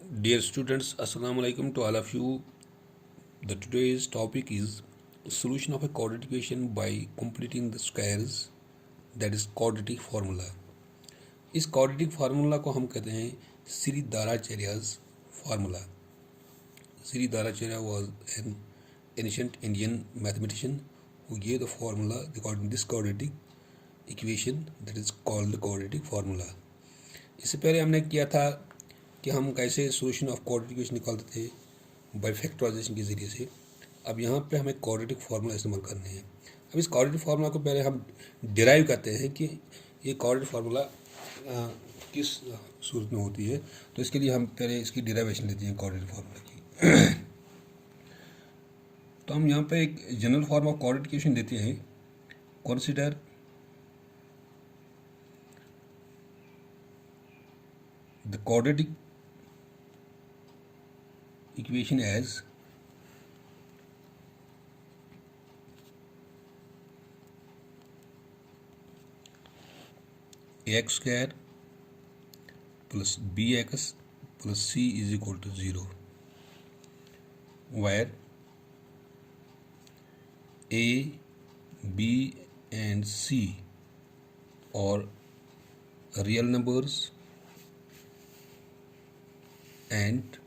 Dear students, Assalamu alaikum to all of you. The today's topic is solution of a quadratic equation by completing the squares, that is quadratic formula. इस quadratic formula को हम कहते हैं Sridharacharya's formula. Sridharacharya was an ancient Indian mathematician who gave the formula regarding this quadratic equation that is called the quadratic formula. इससे पहले हमने किया था कि हम कैसे सोल्यूशन ऑफ क्वाड्रेटिक इक्वेशन निकालते थे बाय फैक्टराइजेशन के ज़रिए से। अब यहाँ पे हमें क्वाड्रेटिक फार्मूला इस्तेमाल करने हैं। अब इस क्वाड्रेटिक फार्मूला को पहले हम डिराइव करते हैं कि ये क्वाड्रेटिक फार्मूला किस सूरत में होती है। तो इसके लिए हम पहले इसकी डिराइवेशन लेते हैं क्वाड्रेटिक फार्मूला की। तो हम यहाँ पे एक general form of quadratic equation देते हैं। Consider the quadratic equation as ax square plus bx plus c is equal to 0, where a, b and c are real numbers and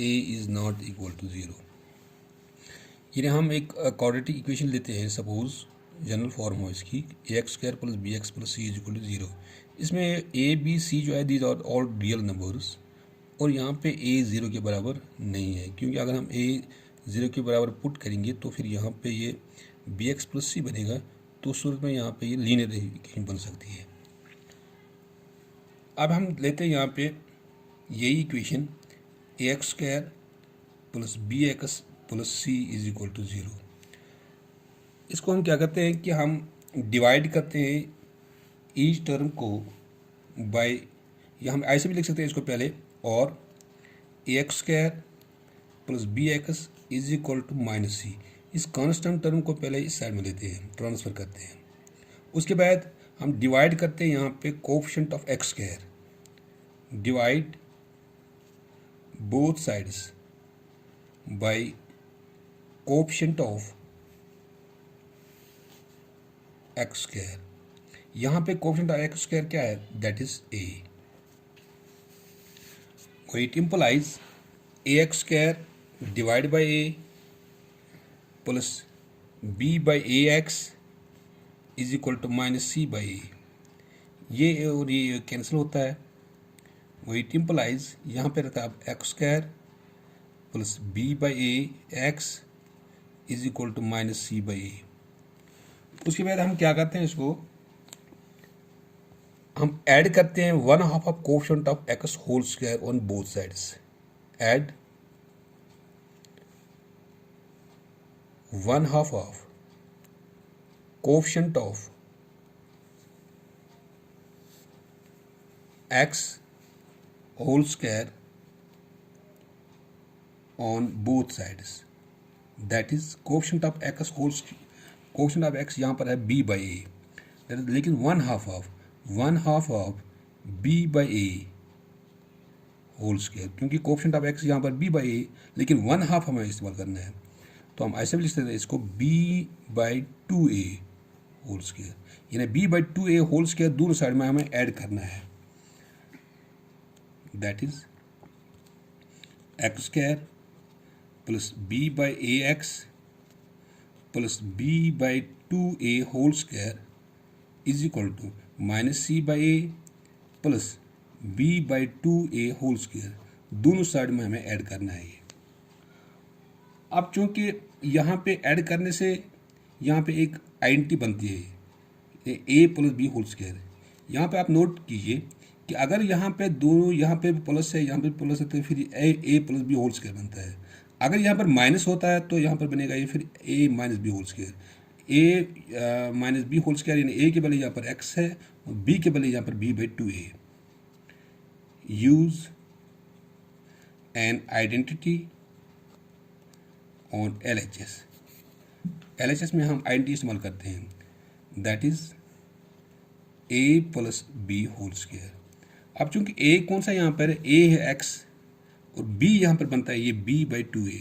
a is not equal to 0। यानी हम एक quadratic equation लेते हैं। Suppose general form हो इसकी x square plus B x plus C is equal to 0। इसमें a b c जो है these are all real numbers और यहाँ पे ए ज़ीरो के बराबर नहीं है, क्योंकि अगर हम ए ज़ीरो के बराबर पुट करेंगे तो फिर यहाँ पे ये बी एक्स प्लस सी बनेगा। तो उस सूरत में यहाँ पे ये लीनियर इक्वेशन बन सकती है। अब हम लेते हैं यहाँ पे यही equation a x square plus B x plus C is equal to 0। इसको हम क्या करते हैं कि हम डिवाइड करते हैं ईच टर्म को बाय, या हम ऐसे भी लिख सकते हैं इसको पहले, और a x square plus B x is equal to minus c. इस कांस्टेंट टर्म को पहले इस साइड में लेते हैं, ट्रांसफ़र करते हैं। उसके बाद हम डिवाइड करते हैं यहाँ पे coefficient of x square, divide both sides by coefficient of x square। यहाँ पे coefficient of x square क्या है? That is a। It implies ax square divided by a plus b by ax is equal to minus c by a। ये और ये cancel होता है। It implies यहाँ पे रहता है अब x square plus b by a x is equal to minus c by a. उसके बाद हम क्या करते हैं, इसको हम ऐड करते हैं 1/2 of coefficient of x whole square on both sides. Add 1/2 of coefficient of x whole square on both sides, that is coefficient of x coefficient of x यहाँ पर है b by a, लेकिन 1/2 of b by a whole square, क्योंकि coefficient of x यहाँ पर b by a लेकिन 1/2 हमें इस्तेमाल करना है। तो हम ऐसे भी लिख सकते हैं इसको b by 2a whole square, यानी b by 2a whole square दोनों साइड में हमें ऐड करना है। That is x square plus b by ax plus b by 2a whole square is equal to minus c by a plus b by 2a whole square। दोनों side में हमें add करना है ये। अब चूंकि यहाँ पे ऐड करने से यहाँ पे एक आइडेंटिटी बनती है a plus b whole square. यहाँ पे आप नोट कीजिए कि अगर यहाँ पे दोनों, यहाँ पे प्लस है यहाँ पे प्लस है, तो फिर ए प्लस बी होल स्क्वायर बनता है। अगर यहाँ पर माइनस होता है तो यहाँ पर बनेगा ये फिर ए माइनस बी होल स्क्वायर। ए माइनस बी होल स्क्वायर यानी ए के बदले यहाँ पर एक्स है और बी के बदले यहाँ पर b by 2a। Use an identity on LHS। LHS में हम आइडेंटिटी इस्तेमाल करते हैं, that is a plus b whole square. अब चूंकि ए कौन सा यहाँ पर ए है x और b यहाँ पर बनता है ये b/2a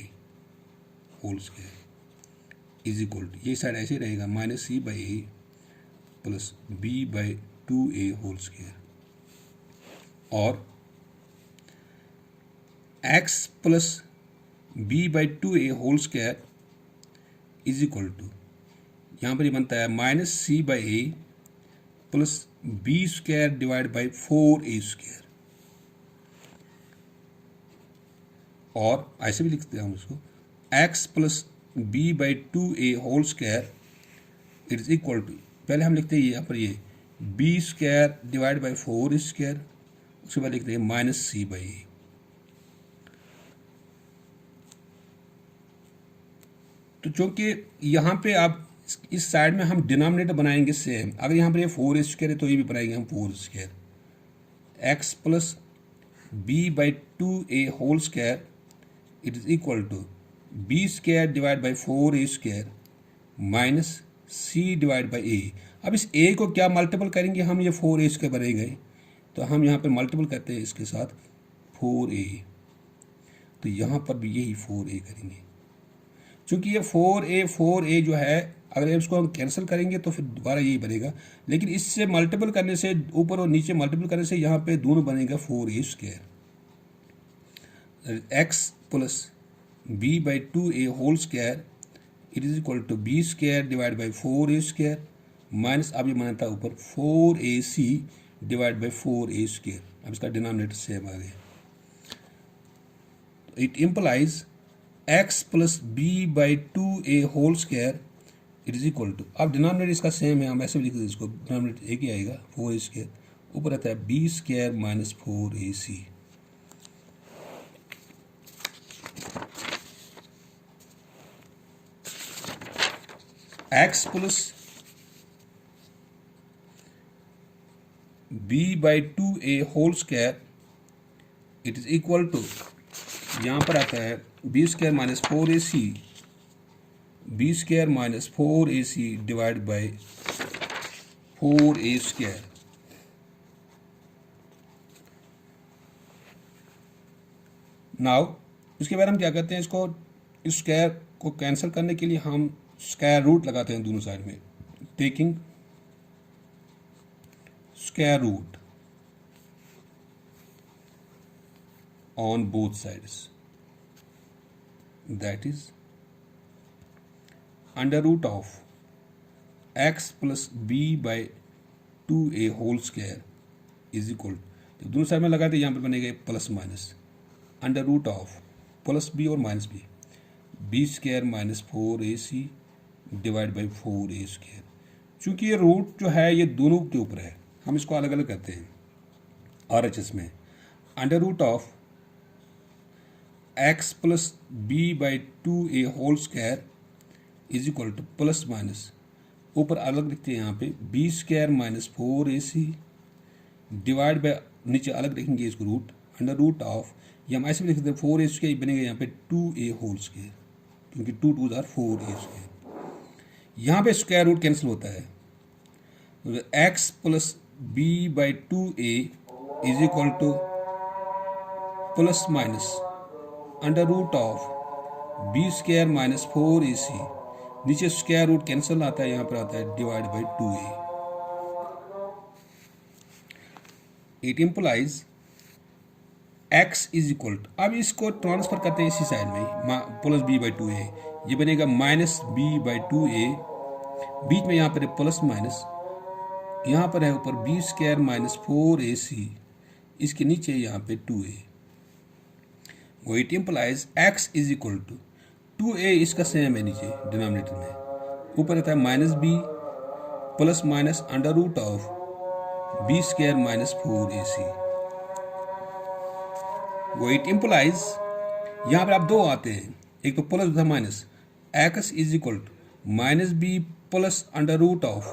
whole square is equal to, ये साइड ऐसे रहेगा -c/a plus b/2a whole square, और x plus b/2a whole square is equal to, यहाँ पर ये बनता है -c/a plus b square divide by 4a square, और ऐसे भी लिखते हैं हम उसको x plus b/2a whole square it is equal to, पहले हम लिखते हैं यहाँ पर ये b square divide by 4 square, उसके बाद लिखते हैं -c/a। तो चूंकि यहाँ पे आप इस साइड में हम डिनोमिनेटर बनाएंगे सेम, अगर यहाँ पर ये 4 स्क्वायर है तो ये भी बनाएंगे हम 4 square, x plus b/2a whole square it is equal to b square divide by 4a square minus c divide by a। अब इस a को क्या मल्टीपल करेंगे हम, ये 4a स्क्वायर बनेगा, तो हम यहाँ पर मल्टीपल करते हैं इसके साथ 4a, तो यहाँ पर भी यही 4a करेंगे। चूंकि ये 4a जो है अगर इसको हम कैंसिल करेंगे तो फिर दोबारा यही बनेगा, लेकिन इससे मल्टीपल करने से, ऊपर और नीचे मल्टीपल करने से यहाँ पे दोनों बनेगा 4a square, x plus b/2a whole square it is equal to b square divide by 4a square minus, अब ये बनता है ऊपर 4ac divide by 4a square. अब इसका डिनोमिनेटर सेम आ गया, it implies x plus b/2a whole square it is equal to, अब डिनोमिनेटर इसका सेम है, हम ऐसे भी लिख देते हैं इसको, डिनोमिनेटर एक ही आएगा 4a स्क्वायर, ऊपर आता है b square minus 4ac। x plus b/2a whole square it is equal to, यहाँ पर आता है b square minus 4ac, b square minus 4ac divide by 4a square. Now उसके बाद हम क्या करते हैं, इसको इस स्क्वायर को कैंसिल करने के लिए हम स्क्वायर रूट लगाते हैं दोनों साइड में, taking square root on both sides, that is under root of x plus b/2a whole square is equal, जब दोनों साइड में लगाते यहाँ पर बनेगा plus minus under root of plus b और minus b square minus 4ac divide by 4a square. चूंकि ये रूट जो है ये दोनों के ऊपर है, हम इसको अलग अलग करते हैं RHS में, under root of x plus b/2a whole square is equal to plus minus, ऊपर अलग लिखते हैं यहाँ पे b square minus 4ac divide by, नीचे अलग लिखेंगे इसको रूट, अंडर रूट ऑफ, ये हम ऐसे भी लिख सकते हैं 4a स्क्वायर बनेगा यहाँ पे 2a होल स्क्वायर, क्योंकि 2 2 आर 4a स्क्वायर। यहाँ पे स्क्वायर रूट कैंसिल होता है, तो x plus b/2a is equal to plus minus under root of b square minus 4ac, नीचे स्क्वायर रूट कैंसिल आता है, यहाँ पर आता है divide by 2a। It implies x is equal to, अब इसको ट्रांसफर करते हैं इसी साइड में, प्लस b/2a, ये बनेगा माइनस b/2a, बीच में यहाँ पर है प्लस माइनस, यहाँ पर है ऊपर b स्क्वायर माइनस 4ac, इसके नीचे यहाँ पे 2a। It implies x is equal to 2a, इसका सेम है नीचे डिनोमिनेटर में, ऊपर रहता है minus b plus minus under root of b square minus 4ac। It implies, यहाँ पर आप दो आते हैं, एक तो प्लस था minus, x is equal to minus b plus under root of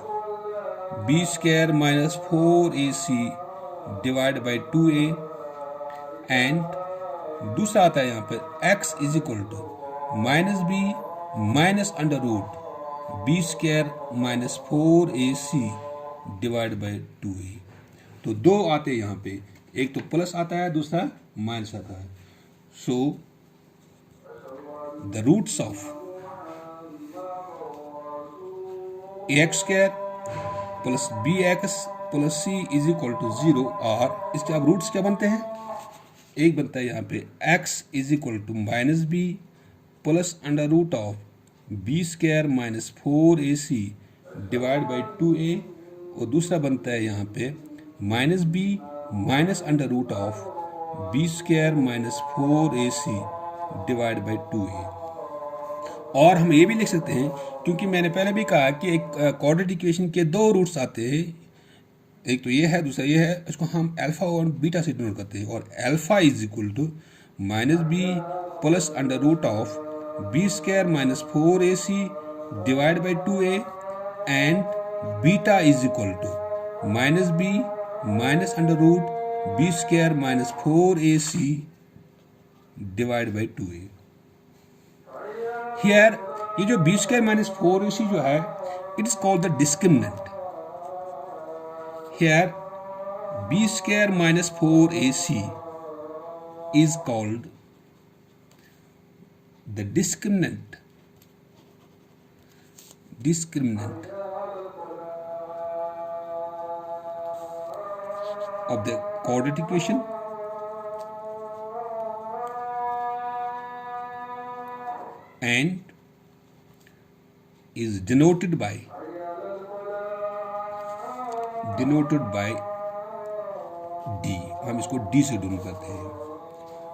b square minus 4ac divide by 2a, and दूसरा आता है यहाँ पर x is equal to minus b minus under root b square minus 4ac divide by 2a। तो दो आते हैं यहाँ पे, एक तो प्लस आता है, दूसरा माइनस आता है। So the roots of ax square plus B x plus C is equal to 0 और इसके अब रूट्स क्या बनते हैं? एक बनता है यहाँ पे x is equal to minus B plus under root of B square minus 4ac divide by 2a, और दूसरा बनता है यहाँ पे minus B minus under root of B square minus 4ac divide by 2a। और हम ये भी लिख सकते हैं, क्योंकि मैंने पहले भी कहा कि एक क्वाड्रेटिक इक्वेशन के दो रूट्स आते हैं, एक तो ये है, दूसरा ये है। इसको हम अल्फा और बीटा से डिनोट करते हैं, और alpha is equal to minus B plus under root of B square minus 4ac divide by 2a, and beta is equal to minus B minus under root B square minus 4ac divide by 2a। Here ये जो B square minus 4ac जो है, it is called the discriminant. Here b square minus 4ac is called the discriminant of the quadratic equation, and is denoted by d। हम इसको d से denote करते हैं।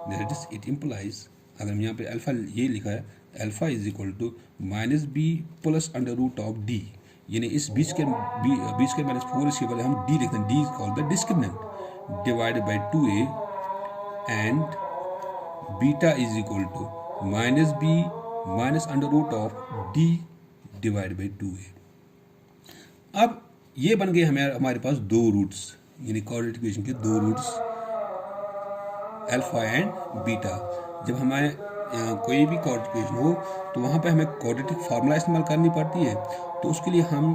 That is it implies, अगर हम यहाँ पे अल्फा ये लिखा है, alpha is equal to minus B plus under root of D, यानी इस बी स्क्वायर माइनस 4 इसके बजाय हम d लिखते हैं, d is called the discriminant divided by 2a, and beta is equal to minus B minus under root of d divide by 2a। अब ये बन गए हमारे पास दो रूट्स, यानी क्वाड्रेटिक इक्वेशन के दो रूट्स अल्फा एंड बीटा। जब हमारे कोई भी क्वाड्रेटिक इक्वेशन हो तो वहाँ पे हमें क्वाड्रेटिक फार्मूला इस्तेमाल करनी पड़ती है, तो उसके लिए हम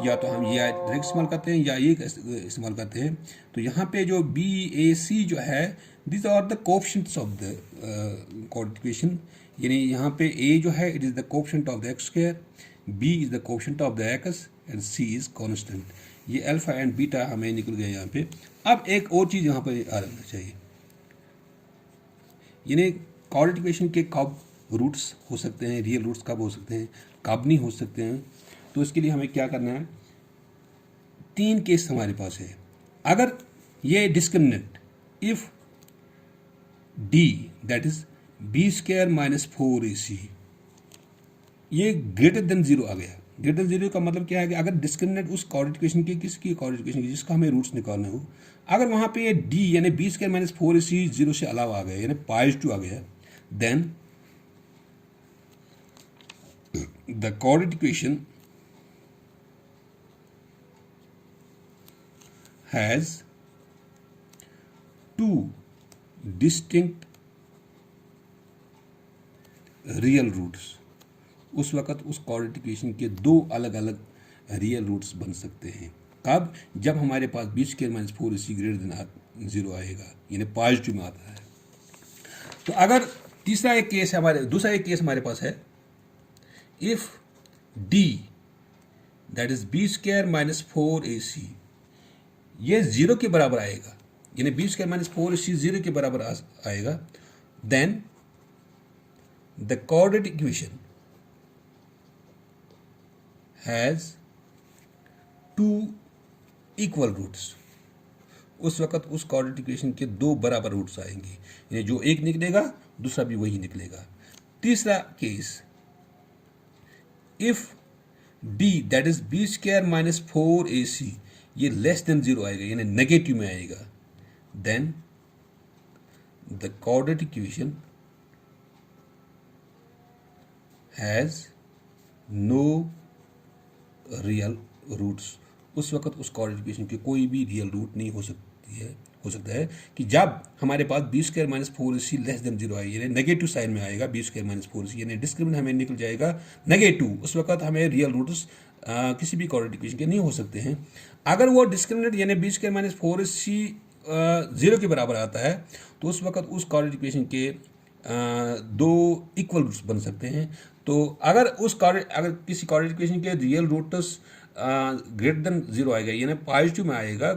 या तो हम ये डायरेक्ट इस्तेमाल करते हैं या ये इस्तेमाल करते हैं। तो यहाँ पे जो बी ए सी जो है, this are the coefficients of the quadratic equation, यानी यहाँ पे ए जो है it is the coefficient of the X square, B is the coefficient of the X, and C is constant. ये अल्फा एंड बीटा हमें निकल गया यहाँ पे। अब एक और चीज़ यहाँ पर आ रहना चाहिए, यानी क्वाड्रेटिक इक्वेशन के कब रूट्स हो सकते हैं, रियल रूट्स कब हो सकते हैं, कब नहीं हो सकते हैं। तो इसके लिए हमें क्या करना है, तीन केस हमारे पास है। अगर ये discriminant if D that is B square minus 4ac ये ग्रेटर देन 0 आ गया। ग्रेटर देन 0 का मतलब क्या है कि अगर डिस्क्रिमिनेंट उस क्वाड्रेटिक इक्वेशन की, किसकी क्वाड्रेटिक इक्वेशन की जिसका हमें रूट्स निकालना हो, अगर वहाँ पे ये डी यानी बी स्क्वायर माइनस 4ac 0 से अलावा आ गया, यानी पॉजिटिव आ गया, then the quadratic equation has two distinct real roots। उस वक़्त उस क्वाड्रेटिक इक्वेशन के दो अलग अलग रियल रूट्स बन सकते हैं। कब? जब हमारे पास b square minus 4ac greater than 0 आएगा, यानी पॉजिटिव में आता है। तो अगर दूसरा एक केस हमारे पास है, if D that is B square minus 4ac ये 0 के बराबर आएगा, यानी बी स्क्वायर माइनस 4ac 0 के बराबर आएगा, then the quadratic equation has two equal roots. उस वक़्त उस क्वाड्रेटिक इक्वेशन के दो बराबर रूट्स आएंगे, यानी जो एक निकलेगा दूसरा भी वही निकलेगा। तीसरा case, if D that is B square minus 4ac ये लेस देन 0 आएगा, यानी नेगेटिव में आएगा, then the quadratic equation has no real roots. उस वक़्त उस क्वाड्रेटिक इक्वेशन के कोई भी रियल रूट नहीं हो सकता है कि जब हमारे पास b square minus 4ac less than 0 आए, यानी नेगेटिव साइन में आएगा बी स्क्वायर माइनस 4ac, यानी डिस्क्रिमिनेंट हमें निकल जाएगा नेगेटिव। उस वक़्त हमें रियल रूट्स किसी भी क्वाड्रेटिक इक्वेशन के नहीं हो सकते हैं। अगर वो डिस्क्रिमिनेंट यानी B square minus 4ac zero के बराबर आता है तो उस वक्त उस क्वाड्रेटिक इक्वेशन के दो इक्वल रूट्स बन सकते हैं। तो अगर किसी क्वाड्रेटिक इक्वेशन के real roots greater than zero आएगा, यानी पॉजिटिव में आएगा,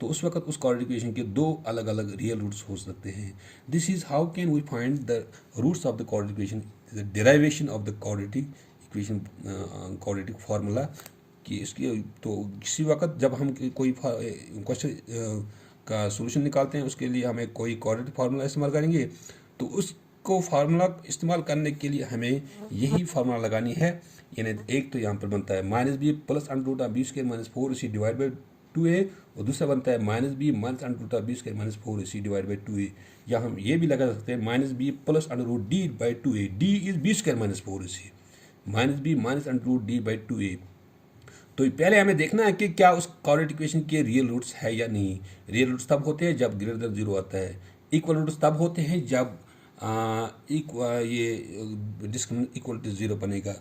तो उस वक्त उस क्वाड्रेटिक इक्वेशन के दो अलग अलग रियल रूट्स हो सकते हैं। This is how can we find the roots of the quadratic equation, the derivation of the quadratic equation, quadratic formula कि इसकी। तो किसी वक्त जब हम कोई क्वेश्चन का सोल्यूशन निकालते हैं उसके लिए हमें कोई क्वाड्रेटिक फार्मूला इस्तेमाल करेंगे, तो उसको फार्मूला इस्तेमाल करने के लिए हमें यही फार्मूला लगानी है। यानी एक तो यहाँ पर बनता है minus B plus under root of B square minus 4ac divide by 2a, और दूसरा बनता है minus B minus under root of B square minus 4ac divide by 2a। या हम ये भी लगा सकते हैं minus B plus under root D by 2a, D is B square minus 4ac, minus B minus under root D by 2a। तो पहले हमें देखना है कि क्या उस क्वाड्रेटिक इक्वेशन के रियल रूट्स है या नहीं। रियल रूट्स तब होते हैं जब ग्रेटर देन जीरो आता है। इक्वल रूट्स तब होते हैं जब ये डिस्क्रिमिनेंट इक्वल टू जीरो बनेगा।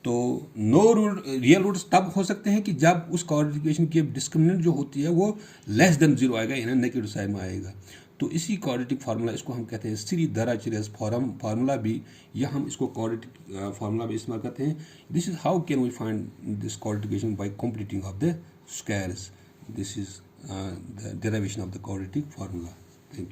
तो नो रूट रियल रूट्स तब हो सकते हैं कि जब उस क्वाड्रेटिक इक्वेशन की डिस्क्रिमिनेंट जो होती है वो लेस देन जीरो आएगा, यानी नेगेटिव साइड में आएगा। तो इसी क्वाड्रेटिक फार्मूला, इसको हम कहते हैं श्रीधराचार्य फार्मूला भी, या हम इसको क्वाड्रेटिक फार्मूला भी इस्तेमाल करते हैं। This is how can we find this quadratic equation by completing of the squares. This is the derivation of the quadratic formula. Thank you.